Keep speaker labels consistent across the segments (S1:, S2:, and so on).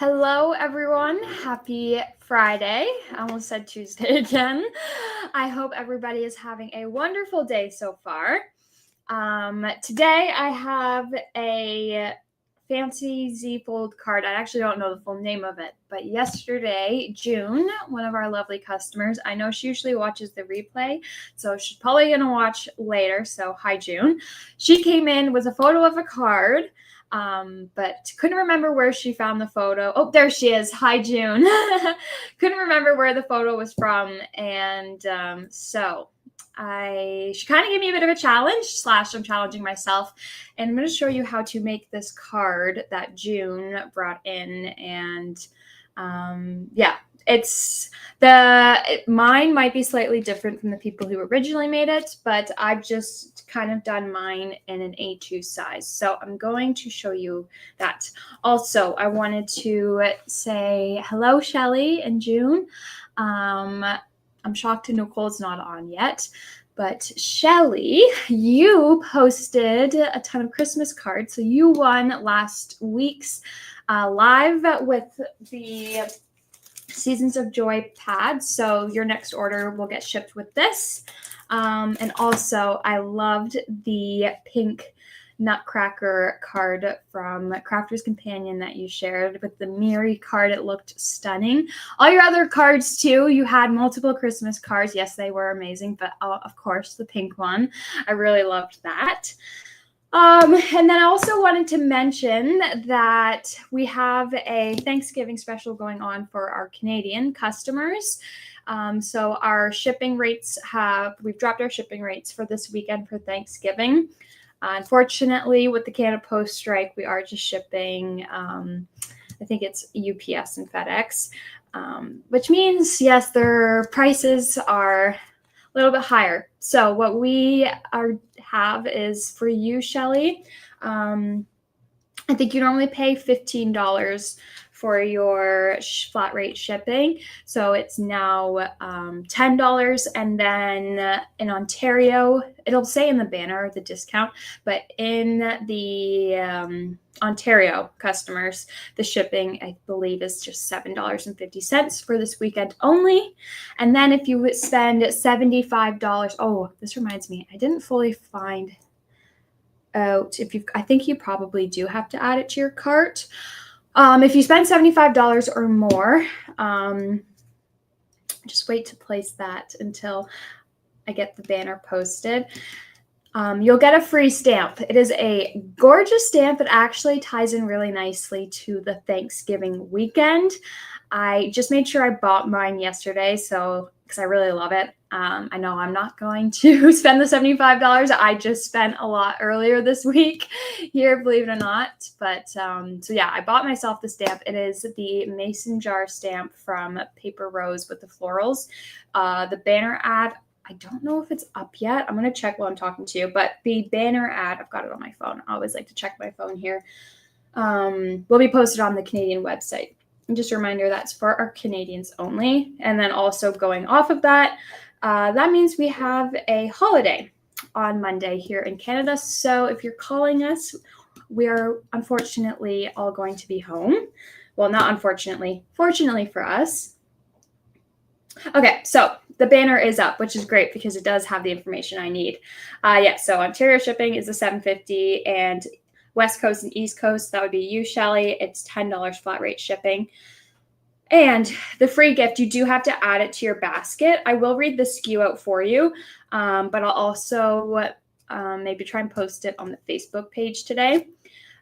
S1: Hello, everyone. Happy Friday. I almost said Tuesday again. I hope everybody is having a wonderful day so far. Today I have a fancy Z-Fold card. I actually don't know the full name of it, but yesterday, June, one of our lovely customers, I know she usually watches the replay, so she's probably going to watch later. So hi, June. She came in with a photo of a card. But couldn't remember where she found the photo. Oh, there she is. Hi, June. Couldn't remember where the photo was from. And she kind of gave me a bit of a challenge / I'm challenging myself. And I'm going to show you how to make this card that June brought in. And mine might be slightly different from the people who originally made it, but I've just kind of done mine in an A2 size. So I'm going to show you that. Also, I wanted to say hello, Shelly and June. I'm shocked Nicole's not on yet. But Shelly, you posted a ton of Christmas cards. So you won last week's live with the Seasons of Joy pad. So your next order will get shipped with this. And also, I loved the pink Nutcracker card from Crafter's Companion that you shared with the Miri card. It looked stunning. All your other cards too, you had multiple Christmas cards. Yes, they were amazing, but of course the pink one. I really loved that. And then I also wanted to mention that we have a Thanksgiving special going on for our Canadian customers. So our shipping rates we've dropped our shipping rates for this weekend for Thanksgiving. Unfortunately, with the Canada Post strike, we are just shipping, I think it's UPS and FedEx, which means, yes, their prices are a little bit higher. So what we have is for you, Shelly. I think you normally pay $15 for your flat rate shipping. So it's now $10. And then in Ontario, it'll say in the banner the discount, but in the Ontario customers, the shipping, I believe, is just $7.50 for this weekend only. And then if you spend $75, oh, this reminds me, I didn't fully find out I think you probably do have to add it to your cart. If you spend $75 or more, just wait to place that until I get the banner posted. You'll get a free stamp. It is a gorgeous stamp that actually ties in really nicely to the Thanksgiving weekend. I just made sure I bought mine yesterday, because I really love it. I know I'm not going to spend the $75. I just spent a lot earlier this week here, believe it or not. But so yeah, I bought myself the stamp. It is the mason jar stamp from Paper Rose with the florals. The banner ad, I don't know if it's up yet. I'm going to check while I'm talking to you. But the banner ad, I've got it on my phone. I always like to check my phone here. Will be posted on the Canadian website. And just a reminder, that's for our Canadians only. And then also going off of that, that means we have a holiday on Monday here in Canada. So if you're calling us, we are unfortunately all going to be home. Well, not unfortunately, fortunately for us. Okay, so the banner is up, which is great because it does have the information I need. So Ontario shipping is the $7.50, and West Coast and East Coast, that would be you, Shelly. It's $10 flat rate shipping. And the free gift, you do have to add it to your basket. I will read the SKU out for you, but I'll also maybe try and post it on the Facebook page today.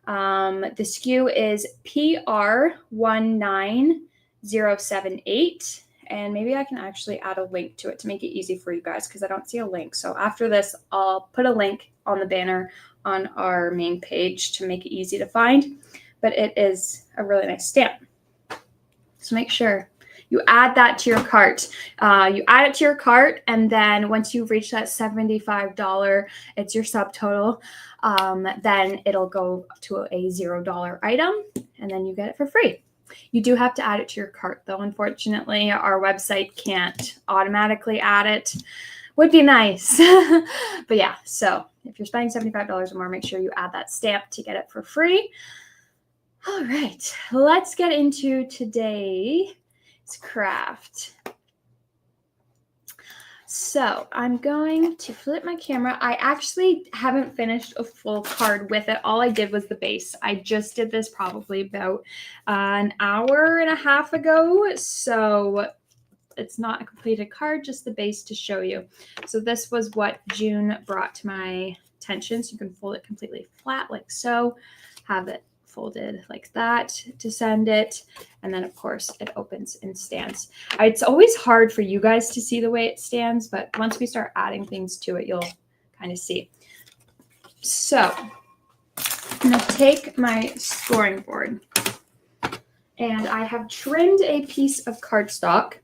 S1: The SKU is PR19078. And maybe I can actually add a link to it to make it easy for you guys, because I don't see a link. So after this, I'll put a link on the banner on our main page to make it easy to find. But it is a really nice stamp. So make sure you add that to your cart. You add it to your cart, and then once you reach that $75, it's your subtotal, then it'll go to a $0 item, and then you get it for free. You do have to add it to your cart, though. Unfortunately, our website can't automatically add it. Would be nice. But yeah, so if you're spending $75 or more, make sure you add that stamp to get it for free. All right, let's get into today's craft. So I'm going to flip my camera. I actually haven't finished a full card with it. All I did was the base. I just did this probably about an hour and a half ago. So it's not a completed card, just the base to show you. So this was what June brought to my attention. So you can fold it completely flat like so, have it folded like that to send it, and then of course it opens and stands. It's always hard for you guys to see the way it stands, but once we start adding things to it, you'll kind of see. So I'm going to take my scoring board, and I have trimmed a piece of cardstock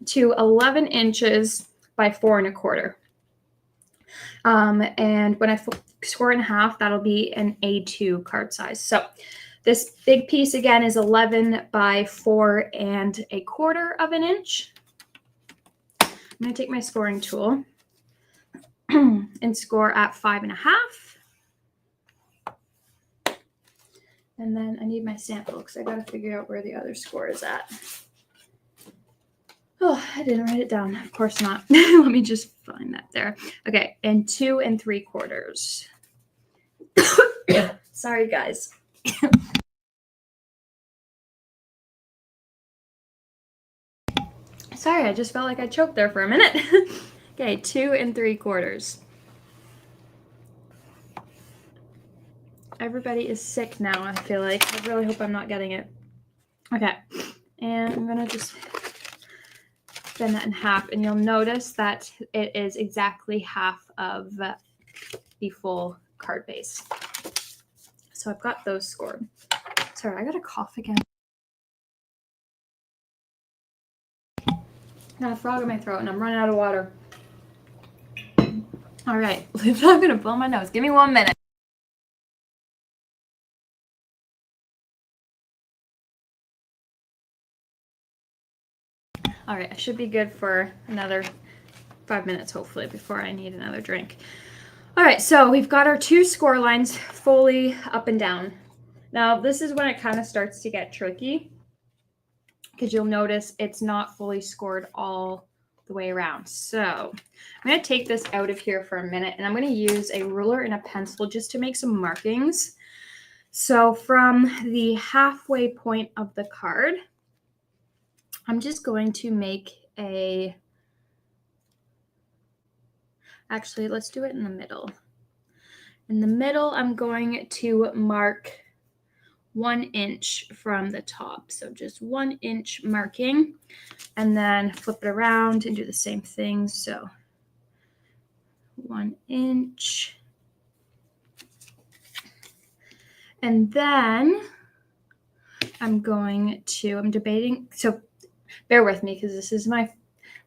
S1: to 11 inches by 4 1/4. And when I score in half, that'll be an A2 card size. So this big piece again is 11 by 4 1/4 inches. I'm going to take my scoring tool and score at 5 1/2. And then I need my sample because I got to figure out where the other score is at. Oh, I didn't write it down. Of course not. Let me just find that there. Okay, and 2 3/4. Sorry, guys. Sorry, I just felt like I choked there for a minute. Okay, 2 3/4. Everybody is sick now, I feel like. I really hope I'm not getting it. Okay, and I'm going to just bend that in half, and you'll notice that it is exactly half of the full card base. So I've got those scored. Sorry, I got a cough again. I got a frog in my throat and I'm running out of water. All right, I'm gonna blow my nose. Give me 1 minute. All right, I should be good for another 5 minutes, hopefully, before I need another drink. All right, so we've got our 2 score lines fully up and down. Now, this is when it kind of starts to get tricky because you'll notice it's not fully scored all the way around. So I'm going to take this out of here for a minute, and I'm going to use a ruler and a pencil just to make some markings. So from the halfway point of the card, I'm just going to make a, actually, let's do it in the middle. In the middle, I'm going to mark 1 inch from the top. So just 1 inch marking, and then flip it around and do the same thing. So 1 inch. And then I'm debating. So bear with me because this is my,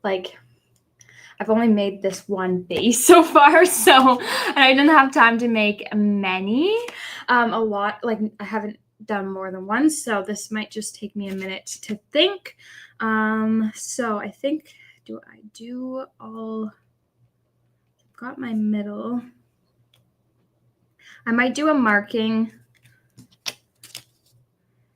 S1: I've only made this one base so far, so I didn't have time to make many. A lot, I haven't done more than one, so this might just take me a minute to think. So I think, I've got my middle. I might do a marking.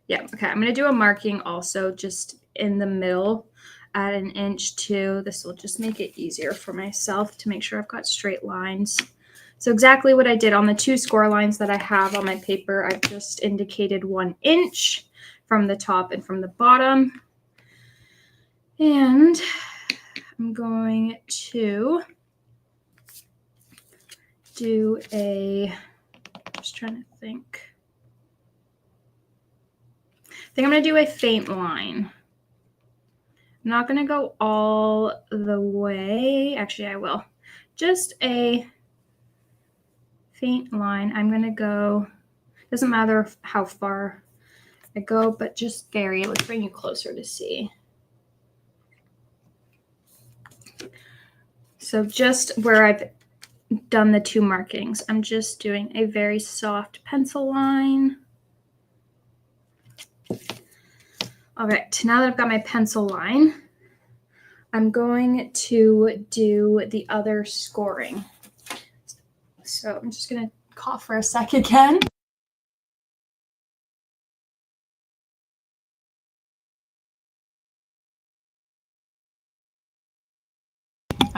S1: Yeah, okay, I'm going to do a marking also just in the middle at 1 inch too. This will just make it easier for myself to make sure I've got straight lines. So exactly what I did on the 2 score lines that I have on my paper, I've just indicated 1 inch from the top and from the bottom. And I'm going to do just trying to think. I think I'm going to do a faint line. I'm not going to go all the way. Actually, I will. Just a faint line. I'm going to go, doesn't matter how far I go, but just vary. Let's bring you closer to see. So just where I've done the 2 markings, I'm just doing a very soft pencil line. All right, now that I've got my pencil line, I'm going to do the other scoring. So I'm just going to cough for a sec again.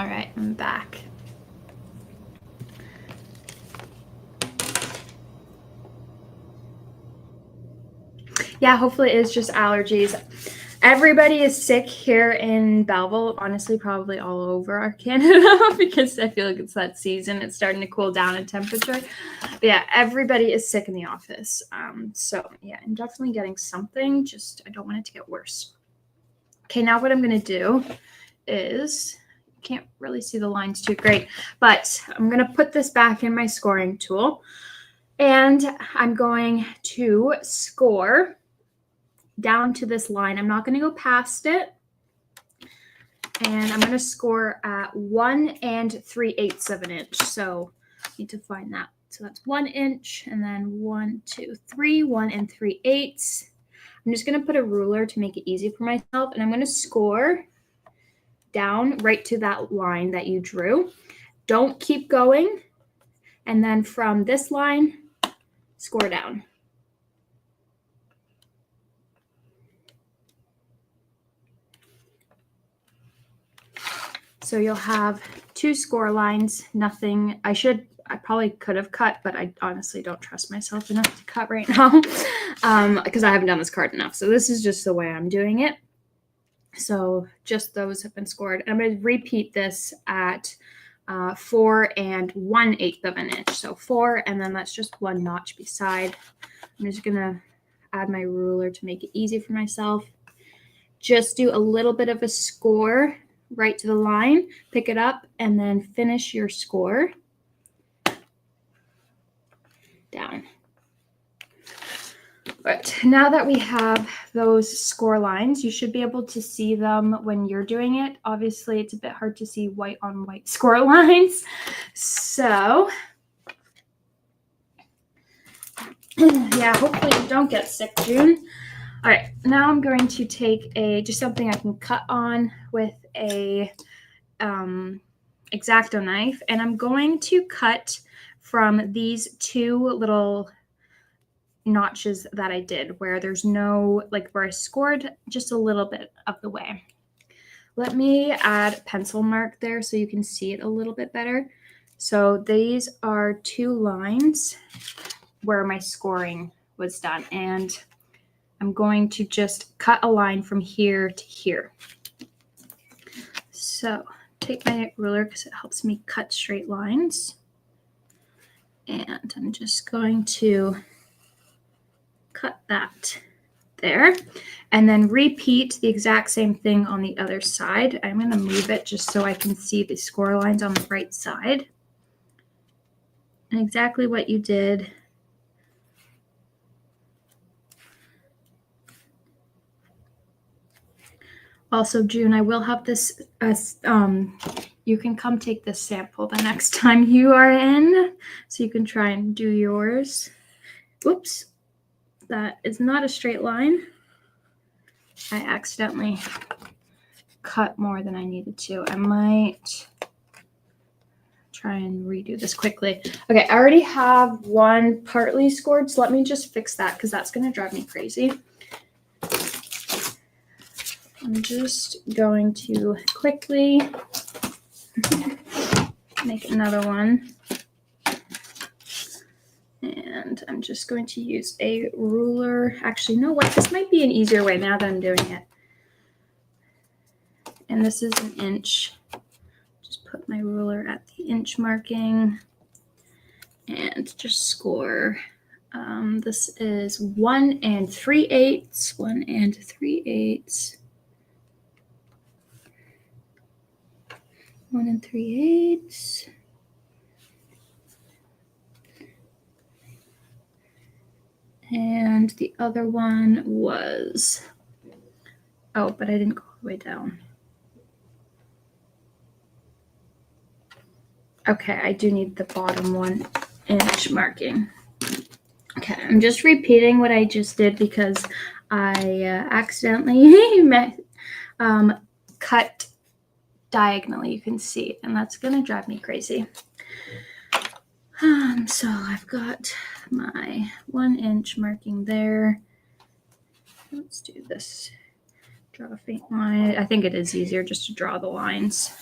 S1: All right, I'm back. Yeah, hopefully it's just allergies. Everybody is sick here in Belleville, honestly, probably all over our Canada because I feel like it's that season. It's starting to cool down in temperature. But yeah, everybody is sick in the office. So yeah, I'm definitely getting something. Just I don't want it to get worse. Okay, now what I'm going to do is, can't really see the lines too great, but I'm going to put this back in my scoring tool and I'm going to score down to this line. I'm not going to go past it. And I'm going to score at 1 3/8 of an inch. So I need to find that. So that's 1 inch and then 1, 2, 3, 1 3/8. I'm just going to put a ruler to make it easy for myself. And I'm going to score down right to that line that you drew. Don't keep going. And then from this line, score down. So you'll have 2 score lines, nothing. I probably could have cut, but I honestly don't trust myself enough to cut right now because I haven't done this card enough. So this is just the way I'm doing it. So just those have been scored. I'm going to repeat this at 4 1/8 of an inch. So 4, and then that's just 1 notch beside. I'm just going to add my ruler to make it easy for myself. Just do a little bit of a score right to the line, pick it up, and then finish your score down. But now that we have those score lines, you should be able to see them when you're doing it. Obviously, it's a bit hard to see white on white score lines. So, yeah, hopefully you don't get sick, June. All right, now I'm going to take just something I can cut on with a X-Acto knife, and I'm going to cut from these 2 little notches that I did where there's no, like where I scored just a little bit of the way. Let me add pencil mark there so you can see it a little bit better. So these are 2 lines where my scoring was done, and I'm going to just cut a line from here to here. So take my ruler because it helps me cut straight lines. And I'm just going to cut that there. And then repeat the exact same thing on the other side. I'm going to move it just so I can see the score lines on the right side. And exactly what you did. Also, June, I will have this, you can come take this sample the next time you are in, so you can try and do yours. Oops, that is not a straight line. I accidentally cut more than I needed to. I might try and redo this quickly. Okay, I already have one partly scored, so let me just fix that because that's going to drive me crazy. I'm just going to quickly make another one. And I'm just going to use a ruler. Actually, you know what? This might be an easier way now that I'm doing it. And this is an inch. Just put my ruler at the inch marking and just score. This is 1 3/8. 1 3/8. 1 3/8. And the other one was, oh, but I didn't go all the way down. Okay, I do need the bottom 1 inch marking. Okay, I'm just repeating what I just did because I accidentally cut diagonally. You can see, and that's going to drive me crazy. So I've got my 1 inch marking there. Let's do this. Draw a faint line. I think it is easier just to draw the lines.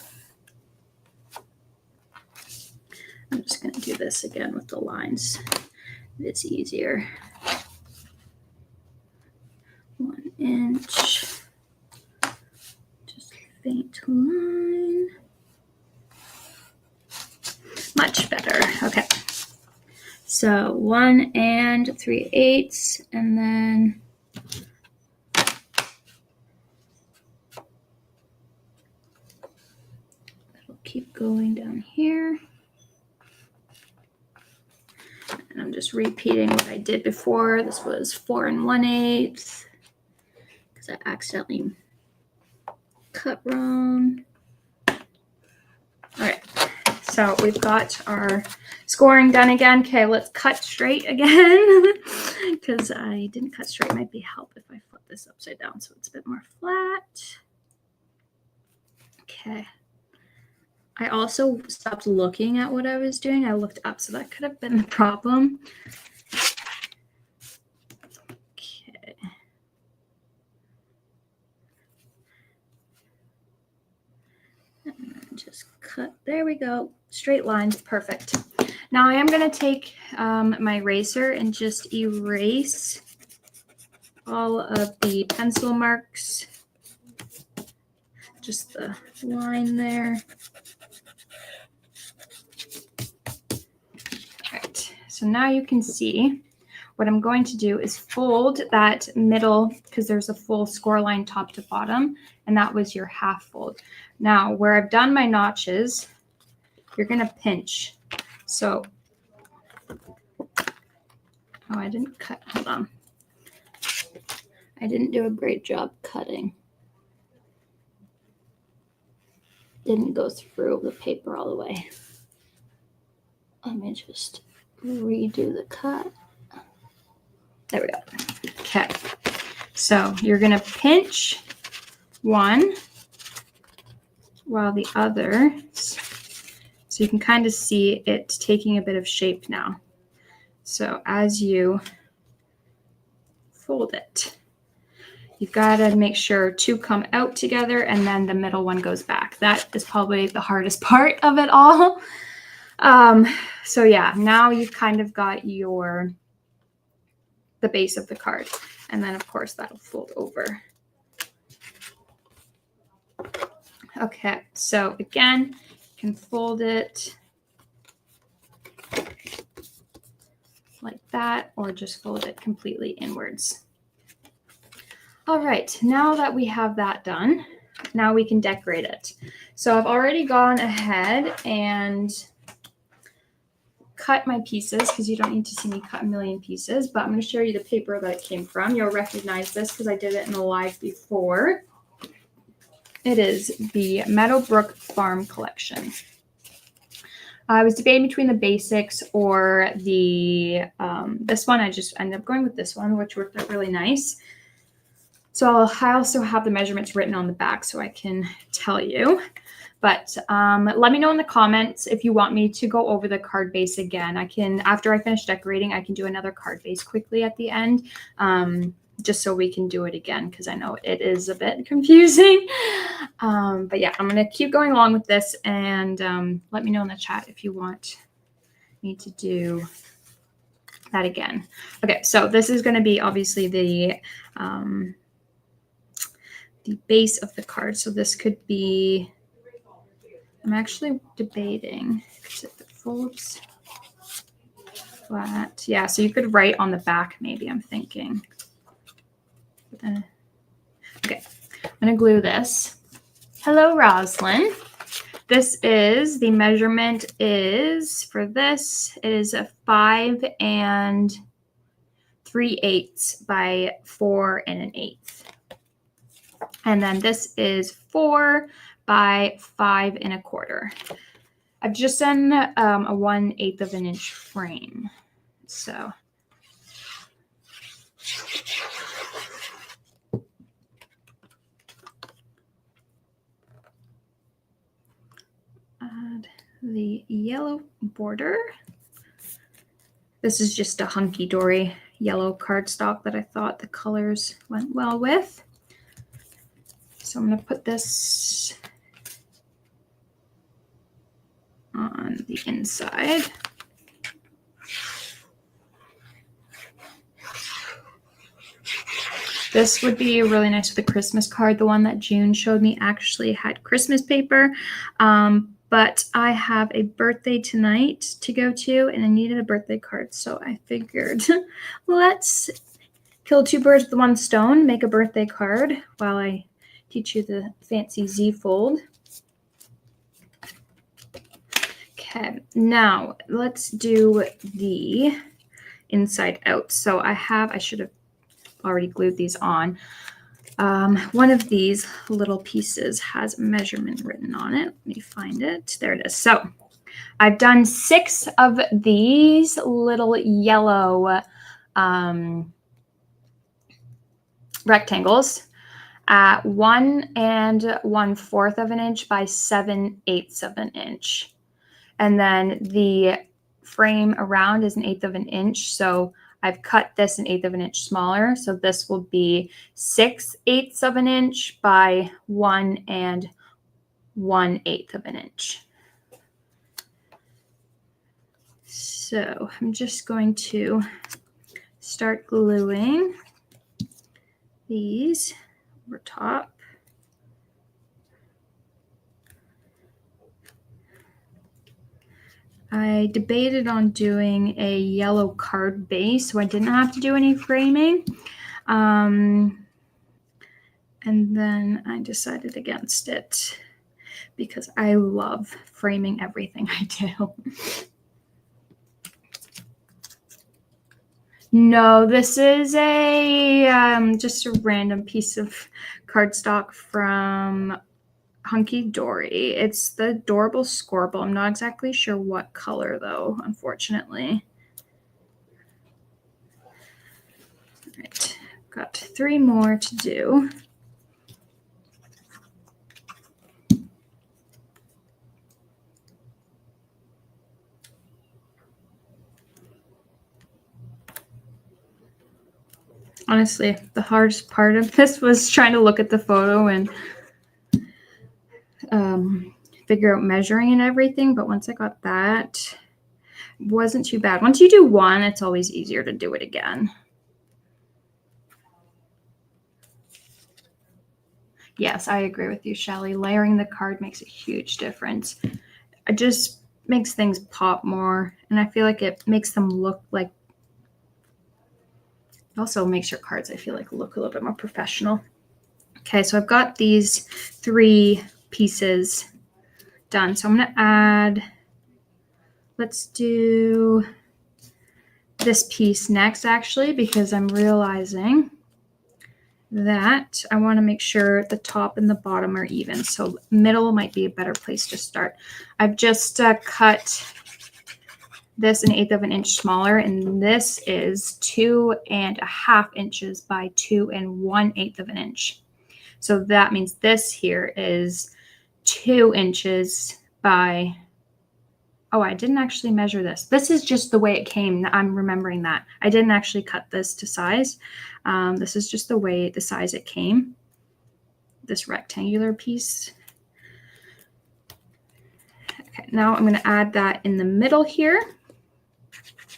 S1: I'm just going to do this again with the lines. It's easier. 1 inch. Just faint line. Much better. Okay. So 1 3/8, and then it'll keep going down here. And I'm just repeating what I did before. This was 4 1/8 because I accidentally cut wrong. All right. So we've got our scoring done again. Okay, let's cut straight again because I didn't cut straight. It might be help if I flip this upside down so it's a bit more flat. Okay. I also stopped looking at what I was doing. I looked up, so that could have been the problem. Okay. And then just cut. There we go. Straight lines. Perfect. Now I am going to take my eraser and just erase all of the pencil marks. Just the line there. All right. So now you can see what I'm going to do is fold that middle, because there's a full score line top to bottom, and that was your half fold. Now, where I've done my notches, you're going to pinch. So, oh, I didn't cut. Hold on. I didn't do a great job cutting. Didn't go through the paper all the way. Let me just redo the cut. There we go. Okay. So you're going to pinch one while the other, so you can kind of see it taking a bit of shape now. So as you fold it, you've got to make sure 2 come out together and then the middle one goes back. That is probably the hardest part of it all. So yeah, now you've kind of got the base of the card. And then of course that'll fold over. Okay, so again, you can fold it like that, or just fold it completely inwards. All right, now that we have that done, now we can decorate it. So I've already gone ahead and cut my pieces because you don't need to see me cut a million pieces, but I'm going to show you the paper that it came from. You'll recognize this because I did it in the live before. It is the Meadowbrook Farm Collection. I was debating between the basics or the this one. I just ended up going with this one, which worked out really nice. So I also have the measurements written on the back so I can tell you. But let me know in the comments if you want me to go over the card base again. I can, after I finish decorating, I can do another card base quickly at the end, just so we can do it again because I know it is a bit confusing. But yeah, I'm going to keep going along with this, and let me know in the chat if you want me to do that again. Okay, so this is going to be obviously the base of the card. So this could be, I'm actually debating because if it folds flat, yeah, so you could write on the back maybe, I'm thinking. But then, okay, I'm going to glue this. Hello, Roslyn. This is, the measurement is, for this, it is a 5 3/8 by 4 1/8. And then this is 4 by 5 1/4. I've just done a 1/8 of an inch frame. So add the yellow border. This is just a hunky-dory yellow cardstock that I thought the colors went well with. So I'm going to put this on the inside. This would be really nice with a Christmas card. The one that June showed me actually had Christmas paper, but I have a birthday tonight to go to, and I needed a birthday card, so I figured let's kill two birds with one stone, make a birthday card while I teach you the fancy Z fold. Okay, now let's do the inside out. So I should have already glued these on. One of these little pieces has measurement written on it. Let me find it. There it is. So I've done 6 of these little yellow rectangles at 1 1/4 of an inch by 7/8 of an inch. And then the frame around is 1/8 of an inch. So I've cut this 1/8 of an inch smaller. So this will be 6/8 of an inch by 1 1/8 of an inch. So I'm just going to start gluing these over top. I debated on doing a yellow card base so I didn't have to do any framing. And then I decided against it because I love framing everything I do. No, this is just a random piece of cardstock from Hunky Dory. It's the Adorable Scorpion. I'm not exactly sure what color though, unfortunately. All right, got 3 more to do. Honestly, the hardest part of this was trying to look at the photo and figure out measuring and everything. But once I got that, it wasn't too bad. Once you do one, it's always easier to do it again. Yes, I agree with you, Shelly. Layering the card makes a huge difference. It just makes things pop more, and I feel like it makes them look like, also makes your cards, I feel like, look a little bit more professional. Okay, so I've got these 3 pieces done. So I'm going to add, let's do this piece next, actually, because I'm realizing that I want to make sure the top and the bottom are even. So middle might be a better place to start. I've just cut this 1/8 of an inch smaller, and this is 2 1/2 inches by 2 1/8 of an inch. So that means this here is 2 inches by, oh, I didn't actually measure this. This is just the way it came. I'm remembering that. I didn't actually cut this to size. This is just the size it came, this rectangular piece. Okay, now I'm going to add that in the middle here.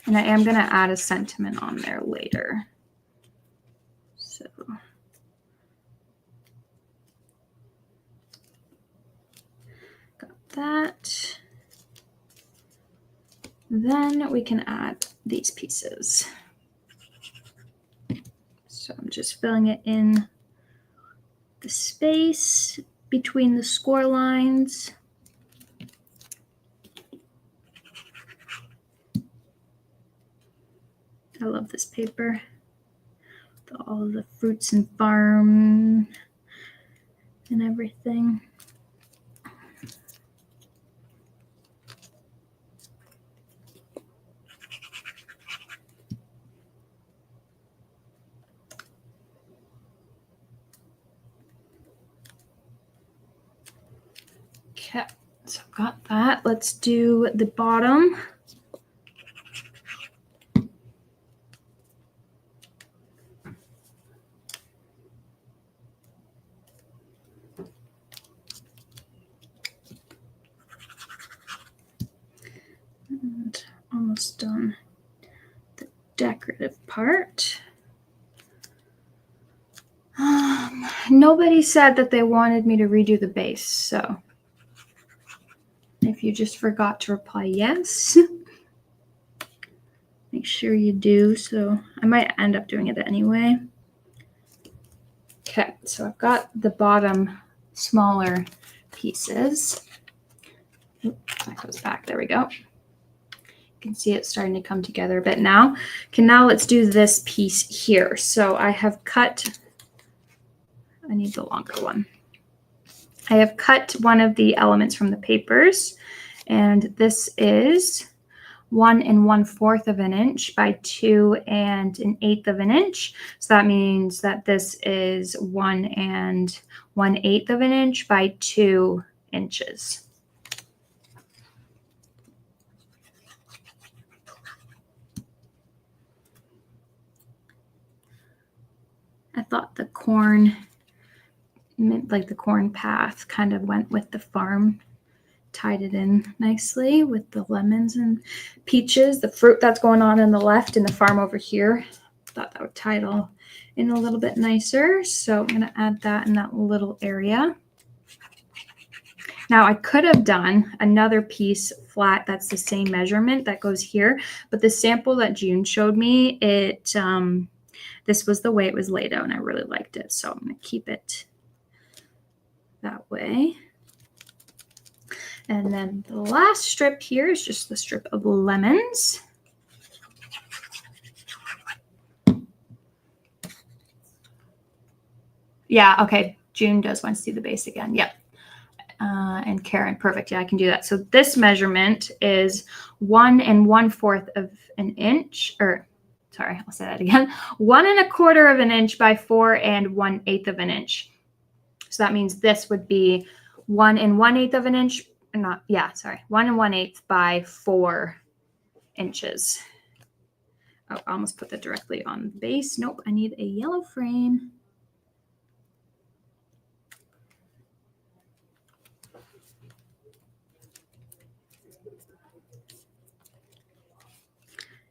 S1: And I am going to add a sentiment on there later. So got that. Then we can add these pieces. So I'm just filling it in the space between the score lines. I love this paper. With all of the fruits and farm and everything. Okay, so I've got that. Let's do the bottom. almost done the decorative part. Nobody said that they wanted me to redo the base, so if you just forgot to reply yes, make sure you do. So I might end up doing it anyway. Okay, so I've got the bottom smaller pieces. Oop, that goes back. There we go. You can see it starting to come together a bit now. Okay, now let's do this piece here. So I have cut, I need the longer one. I have cut one of the elements from the papers, and this is 1 1/4 of an inch by 2 1/8 of an inch. So that means that this is 1 1/8 of an inch by 2 inches. I thought the corn, like the corn path, kind of went with the farm, tied it in nicely with the lemons and peaches, the fruit that's going on the left and the farm over here. Thought that would tie it all in a little bit nicer. So I'm going to add that in that little area. Now I could have done another piece flat that's the same measurement that goes here, but the sample that June showed me, this was the way it was laid out and I really liked it. So I'm going to keep it that way. And then the last strip here is just the strip of lemons. Yeah, okay. June does want to see the base again. Yep. And Karen, perfect. Yeah, I can do that. So this measurement is 1 1/4 of an inch, or sorry, I'll say that again. 1 1/4 of an inch by 4 1/8 of an inch. So that means this would be 1 1/8 of an inch. 1 1/8 by 4 inches. Oh, I almost put that directly on the base. Nope, I need a yellow frame.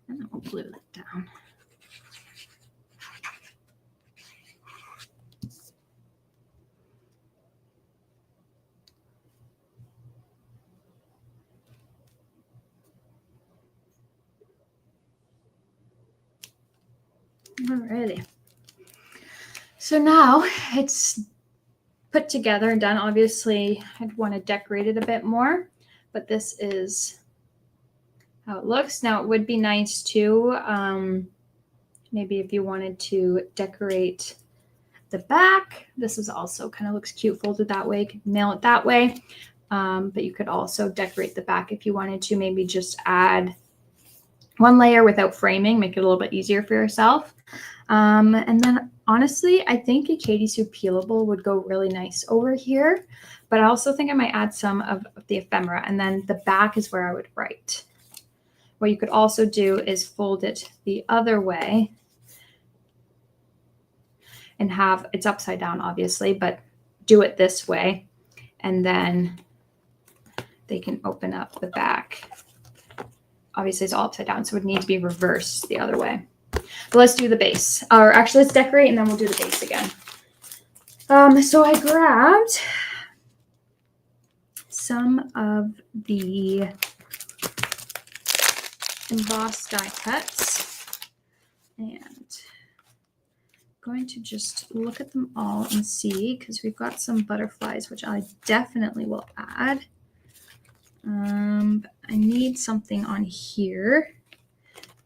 S1: And then we'll glue that down. Alrighty. So now it's put together and done. Obviously, I'd want to decorate it a bit more, but this is how it looks. Now, it would be nice too, maybe if you wanted to decorate the back. This is also kind of looks cute folded that way. You could nail it that way, but you could also decorate the back if you wanted to. Maybe just add one layer without framing, make it a little bit easier for yourself. And then honestly, I think a Katy Sue peelable would go really nice over here, but I also think I might add some of the ephemera, and then the back is where I would write. What you could also do is fold it the other way and have, it's upside down obviously, but do it this way, and then they can open up the back. Obviously it's all upside down, so it would need to be reversed the other way. But let's do the base, or actually let's decorate and then we'll do the base again. So I grabbed some of the embossed die cuts and I'm going to just look at them all and see, because we've got some butterflies which I definitely will add. I need something on here.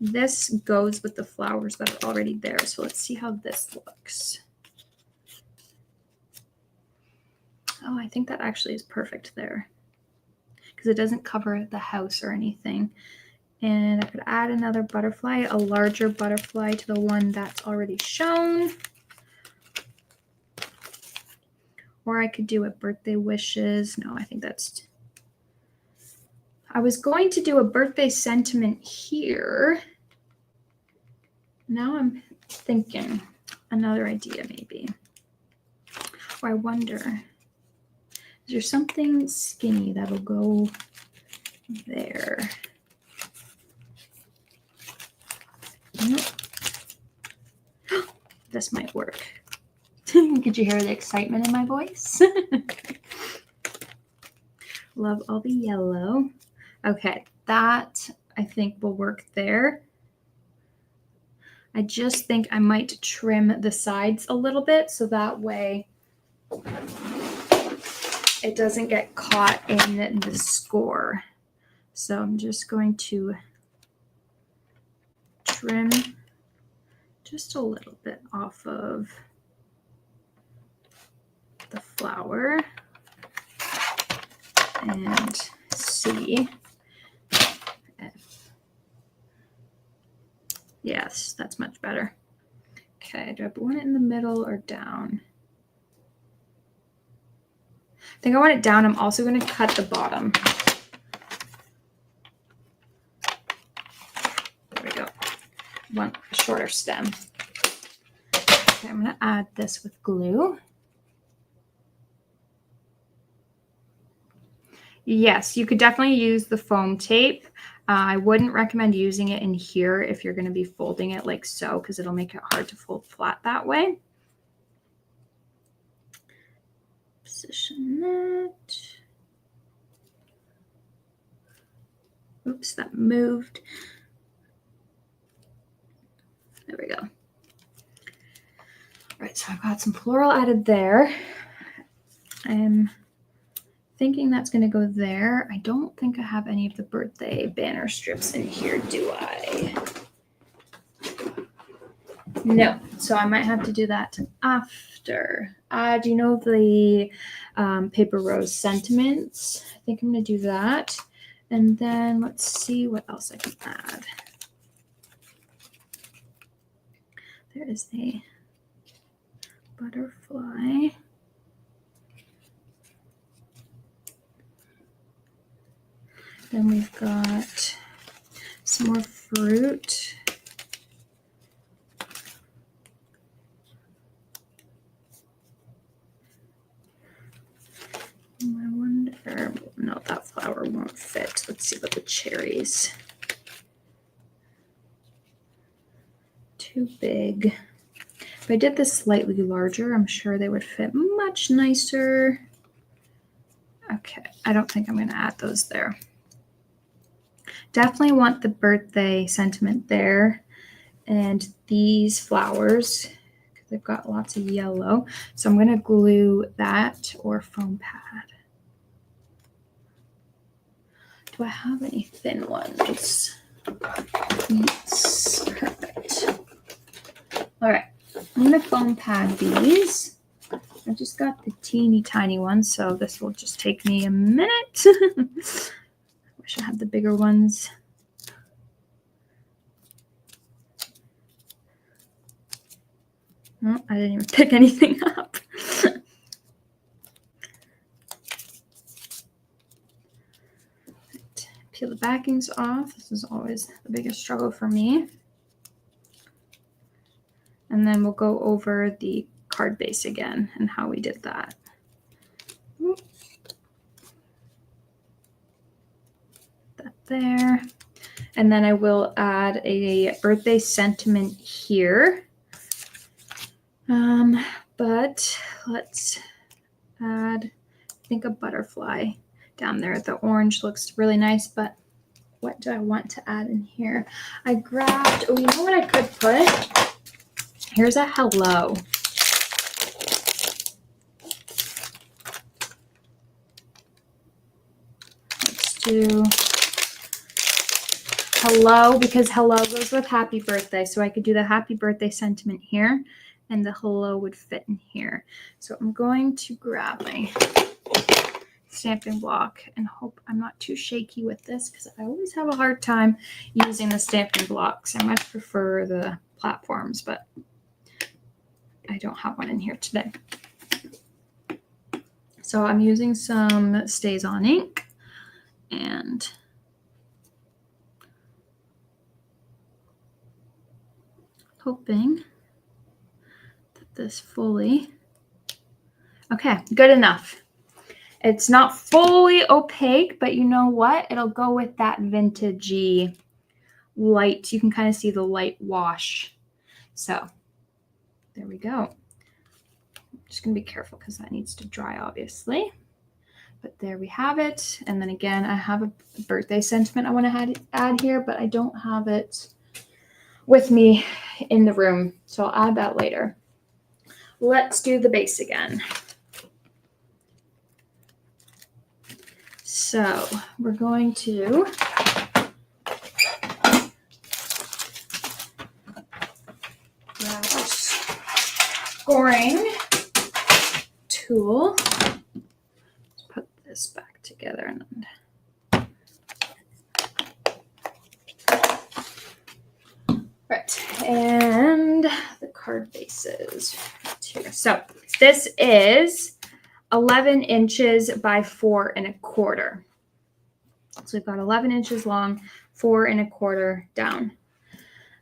S1: This goes with the flowers that are already there. So let's see how this looks. Oh, I think that actually is perfect there because it doesn't cover the house or anything. And I could add another butterfly, a larger butterfly to the one that's already shown. Or I could do a birthday wishes. No, I think that's... I was going to do a birthday sentiment here. Now I'm thinking another idea maybe. Or I wonder, is there something skinny that'll go there? this might work. Could you hear the excitement in my voice? Love all the yellow. Okay, that I think will work there. I just think I might trim the sides a little bit so that way it doesn't get caught in the score. So I'm just going to trim just a little bit off of the flower and see if, yes, that's much better. Okay, do I want it in the middle or down? I think I want it down. I'm also going to cut the bottom. There we go. One shorter stem. Okay, I'm going to add this with glue. Yes, you could definitely use the foam tape. I wouldn't recommend using it in here if you're going to be folding it like so, because it'll make it hard to fold flat that way. Position that. Oops, that moved. There we go. All right, so I've got some floral added there. I'm thinking that's going to go there. I don't think I have any of the birthday banner strips in here, do I? No, so I might have to do that after. Do you know the Paper Rose sentiments? I think I'm going to do that. And then let's see what else I can add. There is a butterfly. Then we've got some more fruit. I wonder, no, that flower won't fit. Let's see about the cherries. Too big. If I did this slightly larger, I'm sure they would fit much nicer. Okay, I don't think I'm going to add those there. Definitely want the birthday sentiment there. And these flowers, because they've got lots of yellow. So I'm going to glue that or foam pad. Do I have any thin ones? Yes, perfect. All right, I'm going to foam pad these. I just got the teeny tiny ones, so this will just take me a minute. Wish I had the bigger ones. Oh, I didn't even pick anything up. Peel the backings off. This is always the biggest struggle for me. And then we'll go over the card base again and how we did that. That there. And then I will add a birthday sentiment here. But let's add, I think, a butterfly down there. The orange looks really nice, but what do I want to add in here? I grabbed, oh, you know what I could put? Here's a hello. Let's do hello, because hello goes with happy birthday. So I could do the happy birthday sentiment here, and the hello would fit in here. So I'm going to grab my stamping block and hope I'm not too shaky with this, because I always have a hard time using the stamping blocks. I much prefer the platforms, but I don't have one in here today. So I'm using some StazOn ink and hoping that this fully, okay, good enough. It's not fully opaque, but you know what? It'll go with that vintagey light. You can kind of see the light wash. So There we go. I'm just going to be careful because that needs to dry, obviously. But there we have it. And then again, I have a birthday sentiment I want to add here, but I don't have it with me in the room. So I'll add that later. Let's do the base again. So we're going to grab our scoring tool. Let's put this back together and right, and the card bases right here. So this is 11 inches by 4 1/4. So we've got 11 inches long, 4 1/4 down.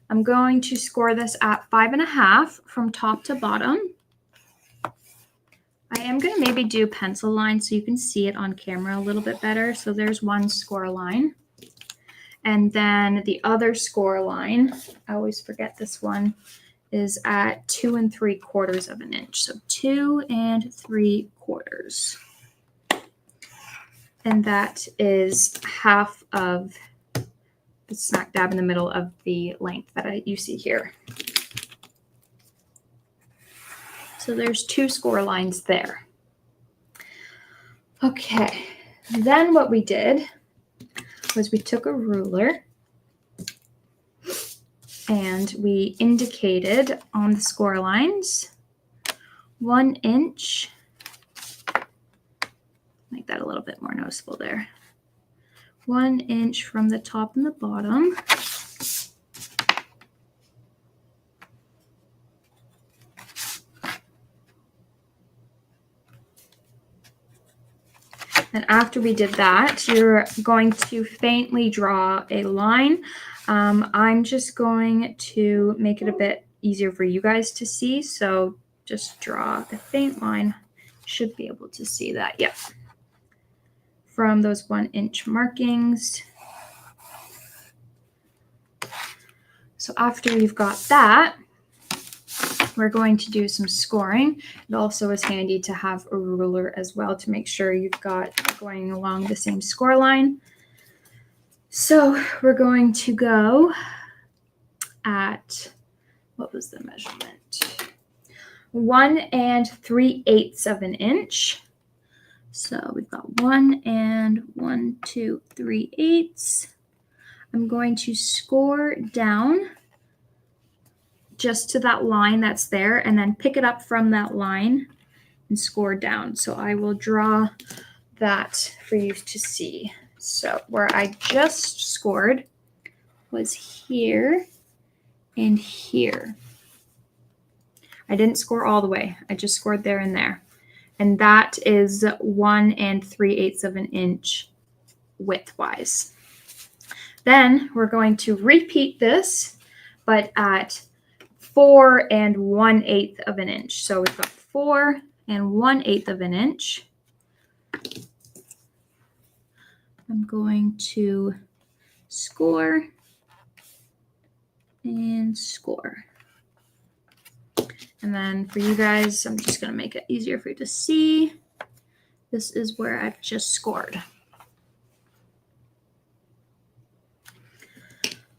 S1: I'm going to score this at 5 1/2 from top to bottom. I am going to maybe do pencil lines so you can see it on camera a little bit better. So there's one score line. And then the other score line, I always forget this one, is at 2 3/4 of an inch. So 2 3/4. And that is half of the smack dab in the middle of the length that you see here. So there's 2 score lines there. Okay, then what we did was we took a ruler and we indicated on the score lines 1 inch. Make that a little bit more noticeable there. 1 inch from the top and the bottom. And after we did that, you're going to faintly draw a line. I'm just going to make it a bit easier for you guys to see. So just draw a faint line. Should be able to see that. Yep. From those 1 inch markings. So after you've got that, we're going to do some scoring. It also is handy to have a ruler as well to make sure you've got going along the same score line. So we're going to go at, what was the measurement? 1 3/8 of an inch. So we've got 1 and 1 2 3/8. I'm going to score down just to that line that's there and then pick it up from that line and score down. So I will draw that for you to see. So where I just scored was here and here. I didn't score all the way. I just scored there and there. And that is 1 3/8 of an inch width-wise. Then we're going to repeat this, but at 4 1/8 of an inch. So we've got 4 1/8 of an inch. I'm going to score and score. And then for you guys, I'm just going to make it easier for you to see. This is where I've just scored.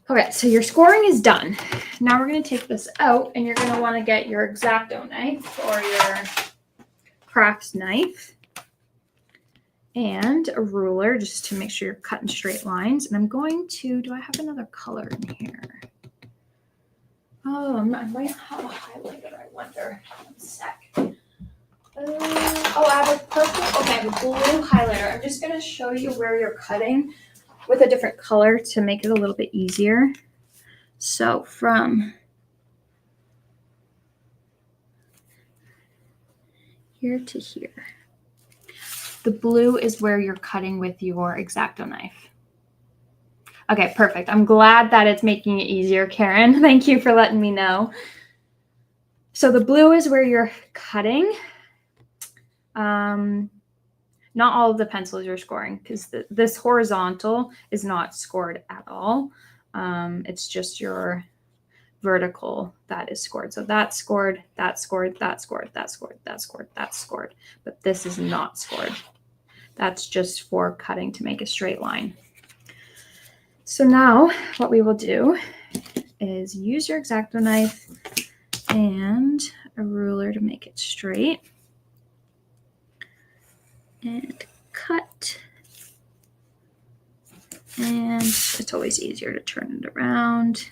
S1: Okay, so your scoring is done. Now we're going to take this out and you're going to want to get your X-Acto knife or your crafts knife and a ruler just to make sure you're cutting straight lines. And I'm going to, do I have another color in here? Oh, I might have a highlighter, I wonder. One sec. Oh, I have a purple, okay, I have a blue highlighter. I'm just going to show you where you're cutting with a different color to make it a little bit easier. So from here to here. The blue is where you're cutting with your X-Acto knife. Okay, perfect. I'm glad that it's making it easier, Karen. Thank you for letting me know. So the blue is where you're cutting. Not all of the pencils you're scoring because this horizontal is not scored at all. It's just vertical that is scored. So that's scored, that's scored, that's scored, that's scored, that's scored, that's scored. But this is not scored. That's just for cutting to make a straight line. So now what we will do is use your X-Acto knife and a ruler to make it straight. And cut. And it's always easier to turn it around.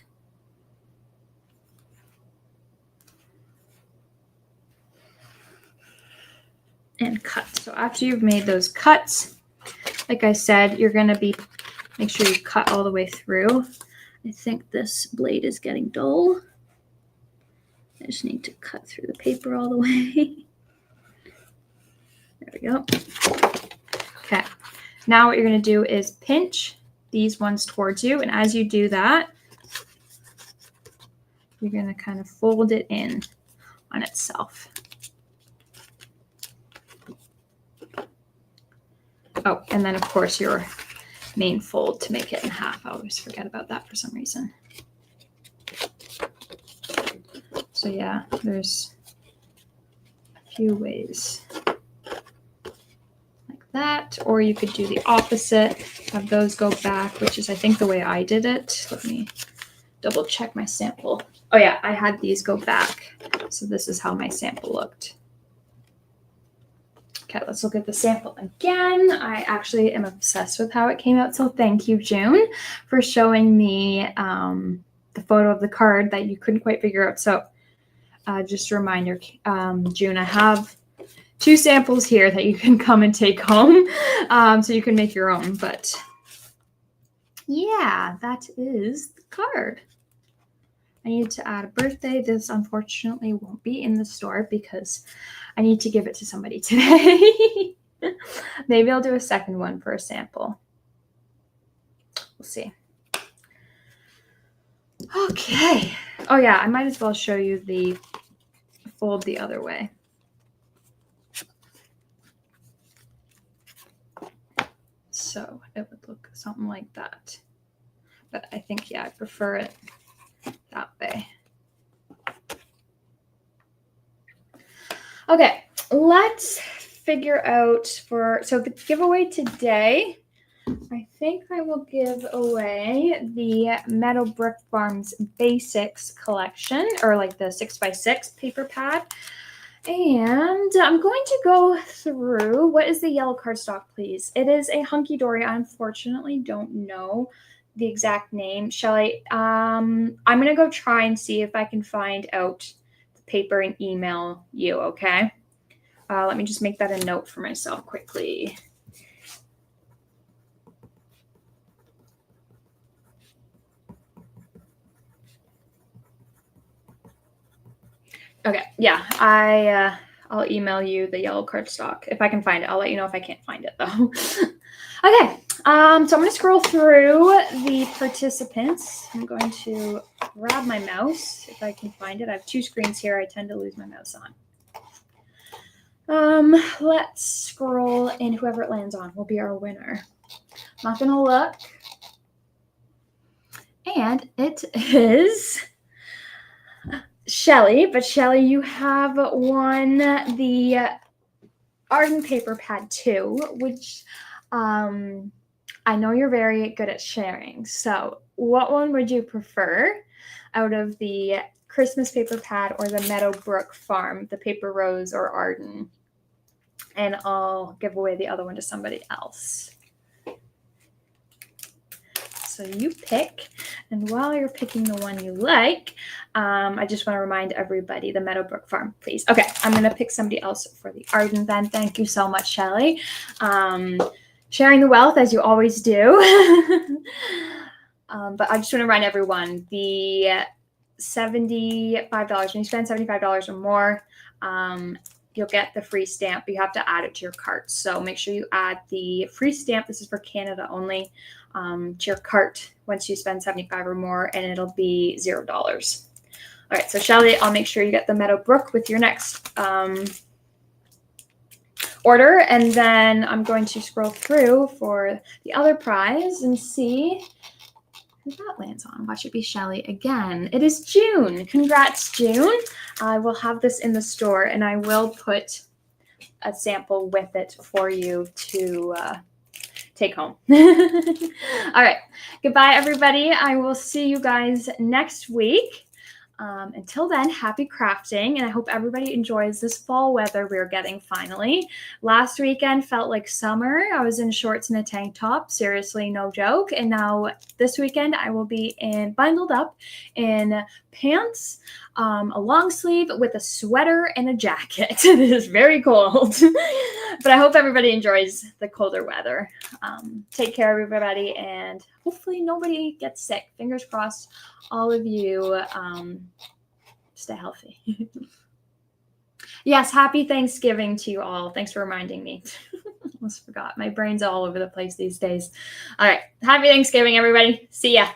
S1: And cut. So after you've made those cuts, like I said, you're going to make sure you cut all the way through. I think this blade is getting dull. I just need to cut through the paper all the way. There we go. Okay. Now what you're going to do is pinch these ones towards you. And as you do that, you're going to kind of fold it in on itself. Oh, and then of course your main fold to make it in half. I always forget about that for some reason. So yeah, there's a few ways like that, or you could do the opposite, have those go back, which is I think the way I did it. Let me double check my sample. Oh yeah, I had these go back. So this is how my sample looked. Okay, let's look at the sample again. I actually am obsessed with how it came out. So thank you, June, for showing me the photo of the card that you couldn't quite figure out. So just a reminder, June, I have 2 samples here that you can come and take home so you can make your own. But yeah, that is the card. I need to add a birthday. This unfortunately won't be in the store because I need to give it to somebody today. Maybe I'll do a second one for a sample. We'll see. Okay. Oh yeah, I might as well show you the fold the other way. So it would look something like that. But I think, yeah, I prefer it that way. Okay, let's figure out so the giveaway today, I think I will give away the Meadowbrook Farms Basics collection, or like the 6x6 paper pad. And I'm going to go through, what is the yellow cardstock, please? It is a Hunky Dory. I unfortunately don't know the exact name. Shelly, I'm going to go try and see if I can find out the paper and email you, okay? Let me just make that a note for myself quickly. Okay, yeah, I'll email you the yellow cardstock if I can find it. I'll let you know if I can't find it though. Okay, so I'm going to scroll through the participants. I'm going to grab my mouse if I can find it. I have 2 screens here. I tend to lose my mouse on. Let's scroll, and whoever it lands on will be our winner. I'm not going to look. And it is Shelly, but Shelly, you have won the Arden Paper Pad 2, which I know you're very good at sharing. So what one would you prefer out of the Christmas Paper Pad or the Meadowbrook Farm, the Paper Rose or Arden? And I'll give away the other one to somebody else. So you pick, and while you're picking the one you like, I just want to remind everybody, the Meadowbrook Farm, please. Okay, I'm going to pick somebody else for the Arden then. Thank you so much, Shelly. Sharing the wealth, as you always do. But I just want to remind everyone, the $75, when you spend $75 or more, you'll get the free stamp. You have to add it to your cart. So make sure you add the free stamp. This is for Canada only. To your cart once you spend $75 or more, and it'll be $0. All right, so Shelly, I'll make sure you get the Meadowbrook with your next order, and then I'm going to scroll through for the other prize and see if that lands on. Watch it be Shelly again. It is June. Congrats, June. I will have this in the store, and I will put a sample with it for you to take home. All right. Goodbye, everybody. I will see you guys next week. Until then, happy crafting, and I hope everybody enjoys this fall weather we're getting finally. Last weekend felt like summer. I was in shorts and a tank top, seriously, no joke. And now this weekend I will be bundled up in pants, a long sleeve with a sweater and a jacket. It is very cold, but I hope everybody enjoys the colder weather. Take care, everybody, and hopefully nobody gets sick. Fingers crossed, all of you stay healthy. Yes, happy Thanksgiving to you all. Thanks for reminding me. Almost forgot. My brain's all over the place these days. All right. Happy Thanksgiving, everybody. See ya.